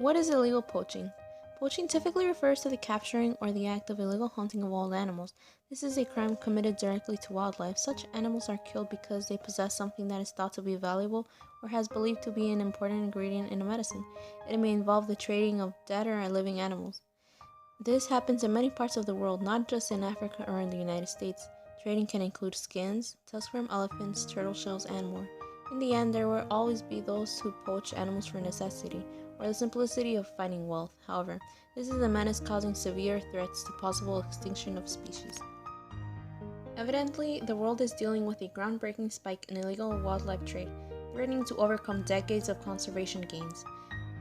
What is illegal poaching? Poaching typically refers to the capturing or the act of illegal hunting of wild animals. This is a crime committed directly to wildlife. Such animals are killed because they possess something that is thought to be valuable or has believed to be an important ingredient in a medicine. It may involve the trading of dead or living animals. This happens in many parts of the world, not just in Africa or in the United States. Trading can include skins, tusks from elephants, turtle shells, and more. In the end, there will always be those who poach animals for necessity or the simplicity of finding wealth. However, this is a menace causing severe threats to possible extinction of species. Evidently, the world is dealing with a groundbreaking spike in illegal wildlife trade, threatening to overcome decades of conservation gains.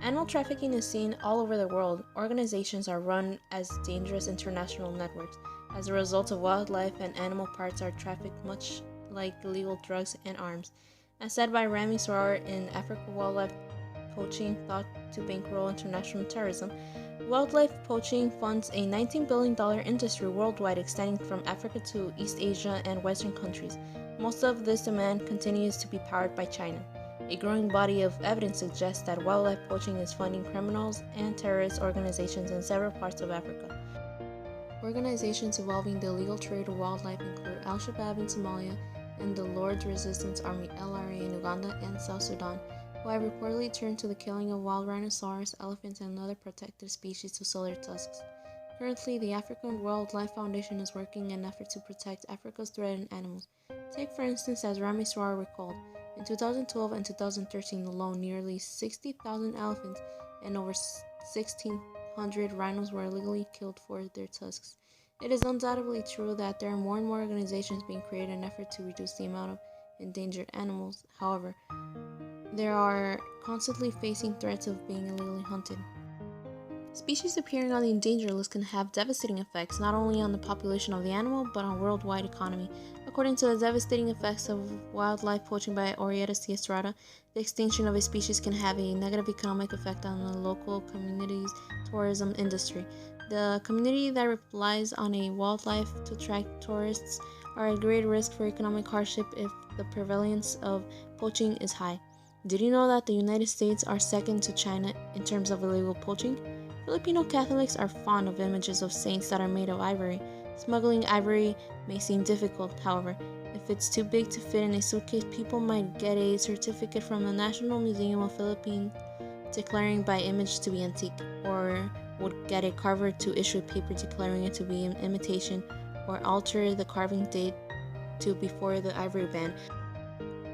Animal trafficking is seen all over the world. Organizations are run as dangerous international networks. As a result of wildlife and animal parts are trafficked much like illegal drugs and arms. As said by Rami Sorar in Africa Wildlife Poaching Thought to Bankroll International Terrorism, wildlife poaching funds a $19 billion industry worldwide extending from Africa to East Asia and Western countries. Most of this demand continues to be powered by China. A growing body of evidence suggests that wildlife poaching is funding criminals and terrorist organizations in several parts of Africa. Organizations involving the illegal trade of wildlife include Al-Shabaab in Somalia and the Lord's Resistance Army LRA in Uganda and South Sudan, who have reportedly turned to the killing of wild rhinoceros, elephants, and other protected species to sell their tusks. Currently, the African Wildlife Foundation is working in an effort to protect Africa's threatened animals. Take, for instance, as Rami Sorar recalled, in 2012 and 2013 alone, nearly 60,000 elephants and over 1,600 rhinos were illegally killed for their tusks. It is undoubtedly true that there are more and more organizations being created in an effort to reduce the amount of endangered animals. However, they are constantly facing threats of being illegally hunted. Species appearing on the endangered list can have devastating effects not only on the population of the animal but on worldwide economy. According to the devastating effects of wildlife poaching by Orietta C. Estrada, the extinction of a species can have a negative economic effect on the local community's tourism industry. The community that relies on a wildlife to attract tourists are at great risk for economic hardship if the prevalence of poaching is high. Did you know that the United States are second to China in terms of illegal poaching? Filipino Catholics are fond of images of saints that are made of ivory. Smuggling ivory may seem difficult, however. If it's too big to fit in a suitcase, people might get a certificate from the National Museum of Philippines declaring by image to be antique, or would get a carver to issue a paper declaring it to be an imitation, or alter the carving date to before the ivory ban.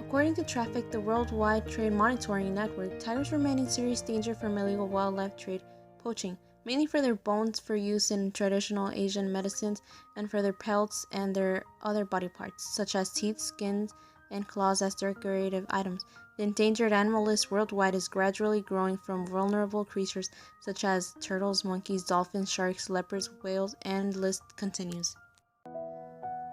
According to Traffic, the Worldwide Trade Monitoring Network, tigers remain in serious danger from illegal wildlife trade poaching, mainly for their bones for use in traditional Asian medicines and for their pelts and their other body parts, such as teeth, skins, and claws as decorative items. The endangered animal list worldwide is gradually growing from vulnerable creatures such as turtles, monkeys, dolphins, sharks, leopards, whales, and the list continues.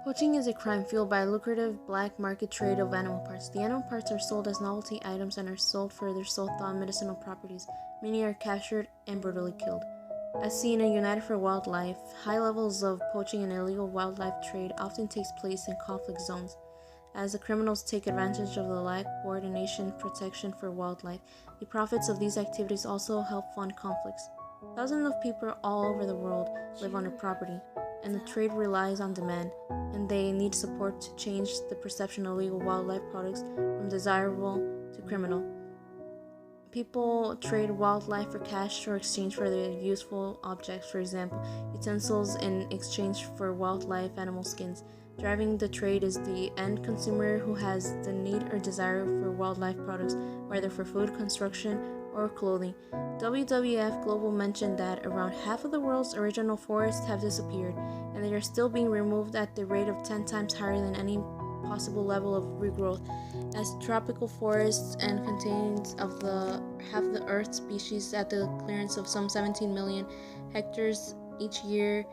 Poaching is a crime fueled by a lucrative black market trade of animal parts. The animal parts are sold as novelty items and are sold for their so-thought medicinal properties. Many are captured and brutally killed. As seen in United for Wildlife, high levels of poaching and illegal wildlife trade often takes place in conflict zones, as the criminals take advantage of the lack of coordination protection for wildlife. The profits of these activities also help fund conflicts. Thousands of people all over the world live on their property, and the trade relies on demand, and they need support to change the perception of illegal wildlife products from desirable to criminal. People trade wildlife for cash or exchange for their useful objects, for example, utensils in exchange for wildlife animal skins. Driving the trade is the end consumer who has the need or desire for wildlife products, whether for food, construction, or clothing. WWF Global mentioned that around half of the world's original forests have disappeared, and they are still being removed at the rate of 10 times higher than any possible level of regrowth, as tropical forests and contains of the half the Earth's species at the clearance of some 17 million hectares each year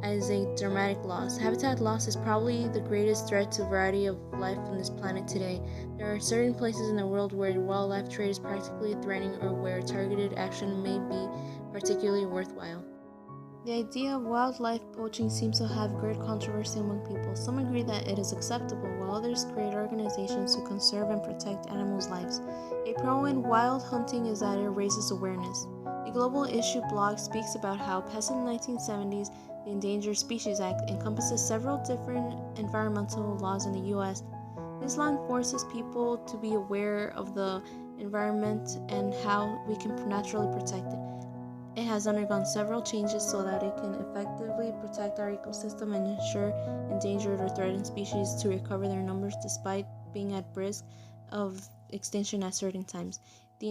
is a dramatic loss. Habitat loss is probably the greatest threat to variety of life on this planet today. There are certain places in the world where wildlife trade is practically threatening or where targeted action may be particularly worthwhile. The idea of wildlife poaching seems to have great controversy among people. Some agree that it is acceptable, while others create organizations to conserve and protect animals' lives. A pro in wild hunting is that it raises awareness. The Global Issue blog speaks about how passed in the 1970s, the Endangered Species Act encompasses several different environmental laws in the US. This law forces people to be aware of the environment and how we can naturally protect it. It has undergone several changes so that it can effectively protect our ecosystem and ensure endangered or threatened species to recover their numbers despite being at risk of extinction at certain times. The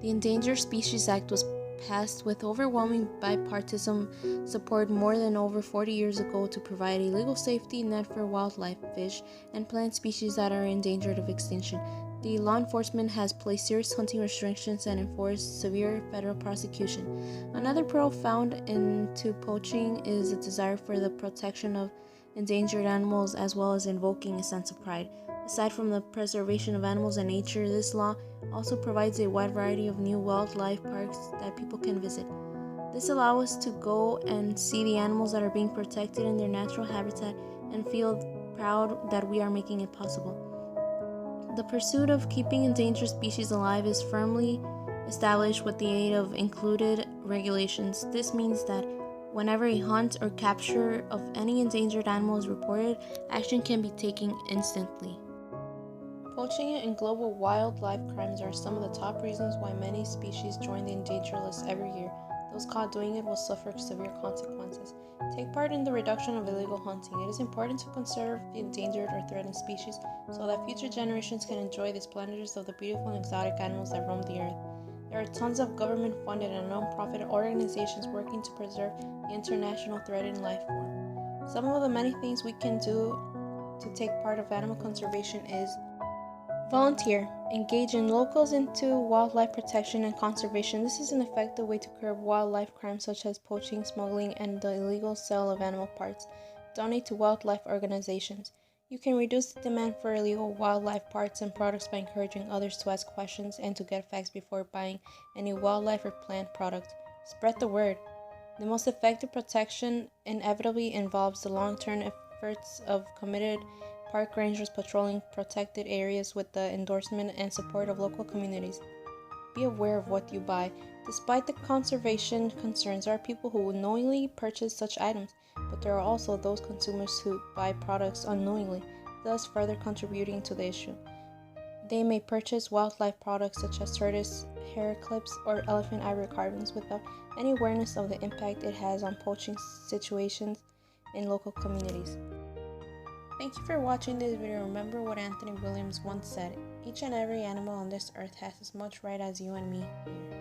Endangered Species Act was passed with overwhelming bipartisan support more than over 40 years ago to provide a legal safety net for wildlife, fish, and plant species that are endangered of extinction. The law enforcement has placed serious hunting restrictions and enforced severe federal prosecution. Another pro found into poaching is a desire for the protection of endangered animals as well as invoking a sense of pride. Aside from the preservation of animals and nature, this law also provides a wide variety of new wildlife parks that people can visit. This allows us to go and see the animals that are being protected in their natural habitat and feel proud that we are making it possible. The pursuit of keeping endangered species alive is firmly established with the aid of included regulations. This means that whenever a hunt or capture of any endangered animal is reported, action can be taken instantly. Poaching and global wildlife crimes are some of the top reasons why many species join the endangered list every year. Those caught doing it will suffer severe consequences. Take part in the reduction of illegal hunting. It is important to conserve the endangered or threatened species so that future generations can enjoy the splendors of the beautiful and exotic animals that roam the earth. There are tons of government-funded and non-profit organizations working to preserve the international threatened life form. Some of the many things we can do to take part of animal conservation is volunteer. Engage in locals into wildlife protection and conservation. This is an effective way to curb wildlife crimes such as poaching, smuggling, and the illegal sale of animal parts. Donate to wildlife organizations. You can reduce the demand for illegal wildlife parts and products by encouraging others to ask questions and to get facts before buying any wildlife or plant product. Spread the word. The most effective protection inevitably involves the long-term efforts of committed park rangers patrolling protected areas with the endorsement and support of local communities. Be aware of what you buy. Despite the conservation concerns, there are people who knowingly purchase such items, but there are also those consumers who buy products unknowingly, thus further contributing to the issue. They may purchase wildlife products such as tortoise hair clips or elephant ivory carvings without any awareness of the impact it has on poaching situations in local communities. Thank you for watching this video. Remember what Anthony Williams once said, each and every animal on this earth has as much right as you and me here.